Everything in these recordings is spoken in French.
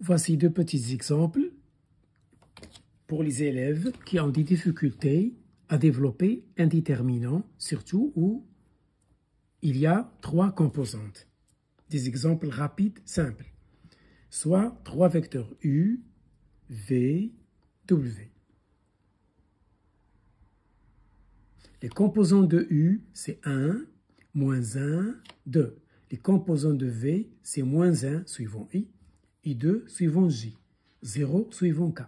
Voici deux petits exemples pour les élèves qui ont des difficultés à développer un déterminant, surtout où il y a trois composantes. Des exemples rapides, simples. Soit trois vecteurs U, V, W. Les composants de U, c'est 1, moins 1, 2. Les composants de V, c'est moins 1 suivant I, et 2 suivant J, 0 suivant K.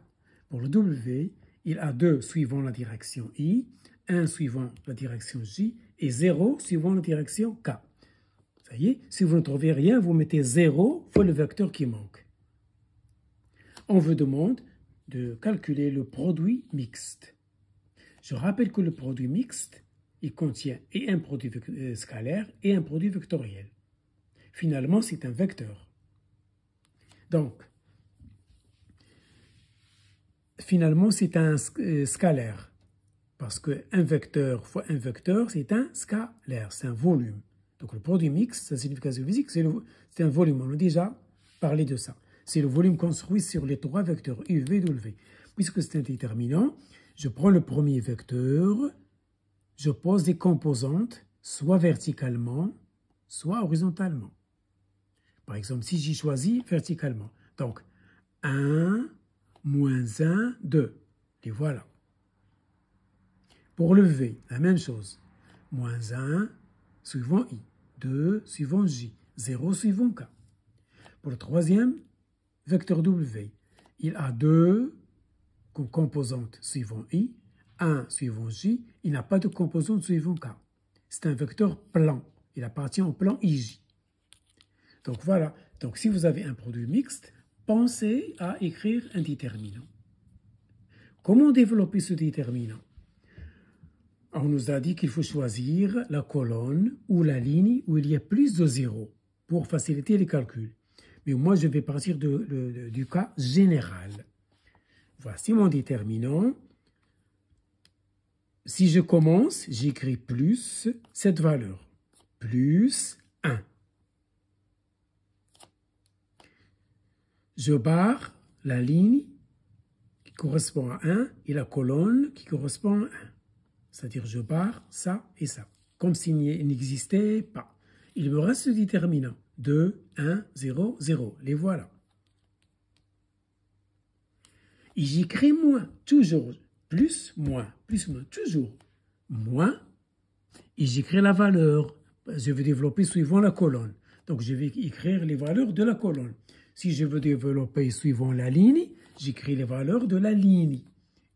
Pour le W, il a 2 suivant la direction I, 1 suivant la direction J et 0 suivant la direction K. Ça y est, si vous ne trouvez rien, vous mettez 0 pour le vecteur qui manque. On vous demande de calculer le produit mixte. Je rappelle que le produit mixte, il contient et un produit scalaire et un produit vectoriel. Finalement, c'est un vecteur. Donc, finalement, c'est un scalaire. Parce qu'un vecteur fois un vecteur, c'est un scalaire, c'est un volume. Donc, le produit mixte, sa signification physique, c'est un volume. On a déjà parlé de ça. C'est le volume construit sur les trois vecteurs U, V, W. Puisque c'est un déterminant, je prends le premier vecteur, je pose des composantes, soit verticalement, soit horizontalement. Par exemple, si j'ai choisi verticalement, donc 1, moins 1, 2. Et voilà. Pour le V, la même chose. Moins 1 suivant I, 2 suivant J, 0 suivant K. Pour le troisième, vecteur W, il a 2 composantes suivant I, 1 suivant J, il n'a pas de composante suivant K. C'est un vecteur plan. Il appartient au plan IJ. Donc voilà. Donc si vous avez un produit mixte, pensez à écrire un déterminant. Comment développer ce déterminant? On nous a dit qu'il faut choisir la colonne ou la ligne où il y a plus de 0 pour faciliter les calculs. Mais moi, je vais partir du cas général. Voici mon déterminant. Si je commence, j'écris plus cette valeur. Plus 1. Je barre la ligne qui correspond à 1 et la colonne qui correspond à 1. C'est-à-dire je barre ça et ça, comme s'il n'existait pas. Il me reste le déterminant. 2, 1, 0, 0. Les voilà. Et j'écris moins, toujours. Plus, moins, toujours. Moins. Et j'écris la valeur. Je vais développer suivant la colonne. Donc je vais écrire les valeurs de la colonne. Si je veux développer suivant la ligne, j'écris les valeurs de la ligne.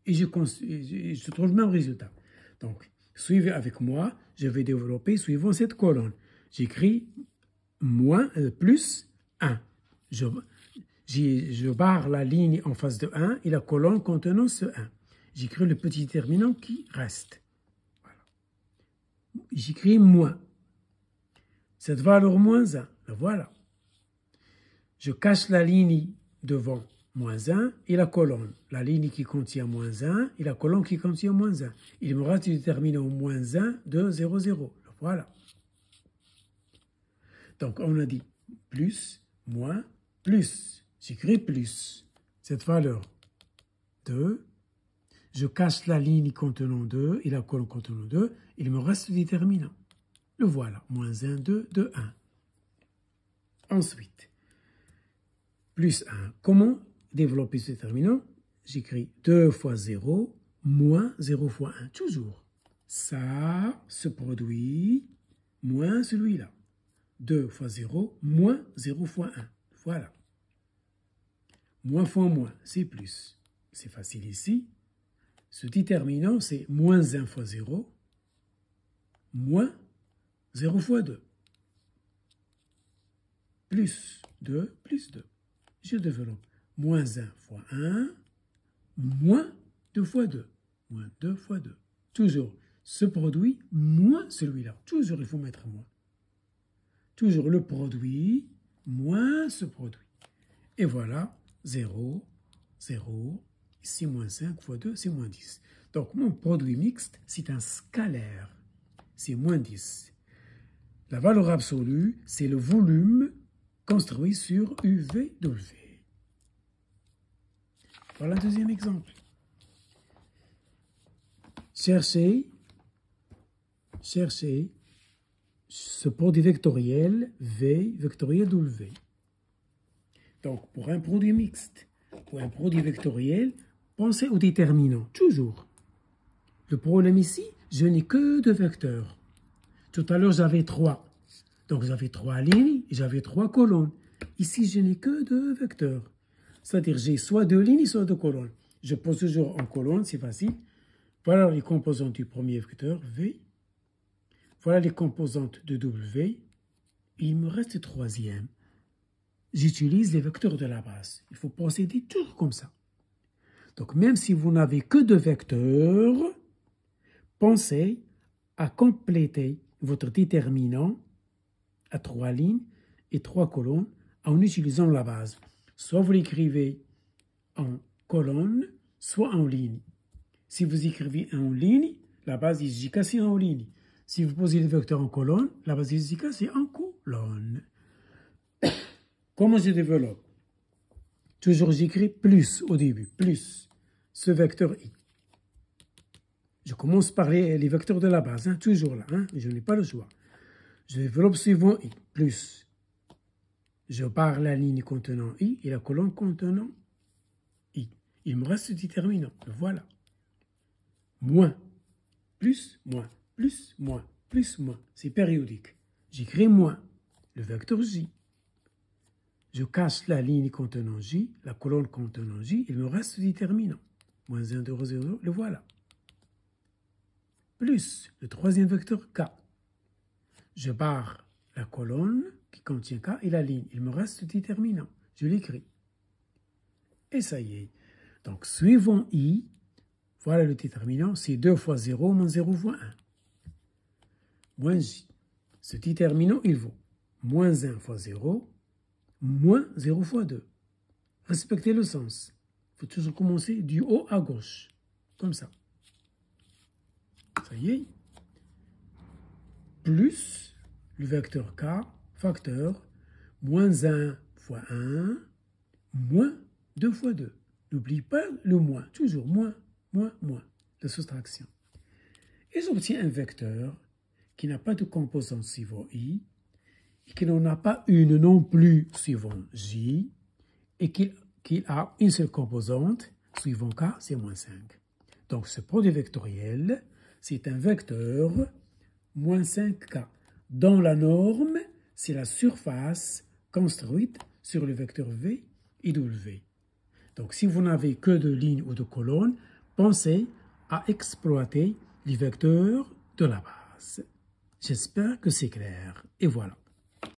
Et je trouve le même résultat. Donc, suivez avec moi, je vais développer suivant cette colonne. J'écris plus 1. Je barre la ligne en face de 1 et la colonne contenant ce 1. J'écris le petit déterminant qui reste. Voilà. J'écris moins. Cette valeur moins 1, la voilà. Je cache la ligne devant moins 1 et la colonne. La ligne qui contient moins 1 et la colonne qui contient moins 1. Il me reste le déterminant moins 1, 2, 0, 0. Voilà. Donc, on a dit plus, moins, plus. J'écris plus. Cette valeur 2. Je cache la ligne contenant 2 et la colonne contenant 2. Il me reste le déterminant. Le voilà. Moins 1, 2, 2, 1. Ensuite, plus 1. Comment développer ce déterminant? J'écris 2 fois 0, moins 0 fois 1. Toujours. Ça se produit moins celui-là. 2 fois 0, moins 0 fois 1. Voilà. Moins fois moins, c'est plus. C'est facile ici. Ce déterminant, c'est moins 1 fois 0, moins 0 fois 2. Plus 2, plus 2. Je développe moins 1 fois 1, moins 2 fois 2. Moins 2 fois 2. Toujours ce produit, moins celui-là. Toujours, il faut mettre moins. Toujours le produit, moins ce produit. Et voilà, 0, 0. Ici, moins 5 fois 2, c'est moins 10. Donc, mon produit mixte, c'est un scalaire. C'est moins 10. La valeur absolue, c'est le volume construit sur UVW. Voilà un deuxième exemple. Cherchez ce produit vectoriel V vectoriel W. Donc, pour un produit mixte ou un produit vectoriel, pensez au déterminant, toujours. Le problème ici, je n'ai que 2 vecteurs. Tout à l'heure, j'avais 3. Donc, j'avais 3 lignes et j'avais 3 colonnes. Ici, je n'ai que 2 vecteurs. C'est-à-dire, j'ai soit 2 lignes, soit 2 colonnes. Je pose toujours en colonne, c'est facile. Voilà les composantes du premier vecteur, V. Voilà les composantes de W. Il me reste le troisième. J'utilise les vecteurs de la base. Il faut procéder toujours comme ça. Donc, même si vous n'avez que 2 vecteurs, pensez à compléter votre déterminant à 3 lignes et 3 colonnes en utilisant la base. Soit vous l'écrivez en colonne, soit en ligne. Si vous écrivez en ligne, la base JK c'est en ligne. Si vous posez le vecteur en colonne, la base JK c'est en colonne. Comment je développe? Toujours j'écris plus au début, plus ce vecteur I. Je commence par les vecteurs de la base, hein, toujours là, hein, je n'ai pas le choix. Je développe suivant I, plus. Je barre la ligne contenant I et la colonne contenant I. Il me reste ce déterminant, le voilà. Moins, plus, moins, plus, moins, plus, moins. C'est périodique. J'écris moins, le vecteur J. Je cache la ligne contenant J, la colonne contenant J, il me reste ce déterminant. Moins 1, 0, 0, le voilà. Plus le troisième vecteur K. Je barre la colonne qui contient K et la ligne. Il me reste ce déterminant. Je l'écris. Et ça y est. Donc, suivant I, voilà le déterminant, c'est 2 fois 0 moins 0 fois 1. Moins J. Ce déterminant, il vaut moins 1 fois 0, moins 0 fois 2. Respectez le sens. Il faut toujours commencer du haut à gauche. Comme ça. Ça y est. Plus le vecteur K, facteur, moins 1 fois 1, moins 2 fois 2. N'oublie pas le moins. Toujours moins, moins, moins. De soustraction. Et j'obtiens un vecteur qui n'a pas de composante suivant I, et qui n'en a pas une non plus suivant J, et qui a une seule composante suivant K, c'est moins 5. Donc ce produit vectoriel, c'est un vecteur moins 5K. Dans la norme, c'est la surface construite sur le vecteur V et W. Donc si vous n'avez que de lignes ou de colonnes, pensez à exploiter les vecteurs de la base. J'espère que c'est clair. Et voilà.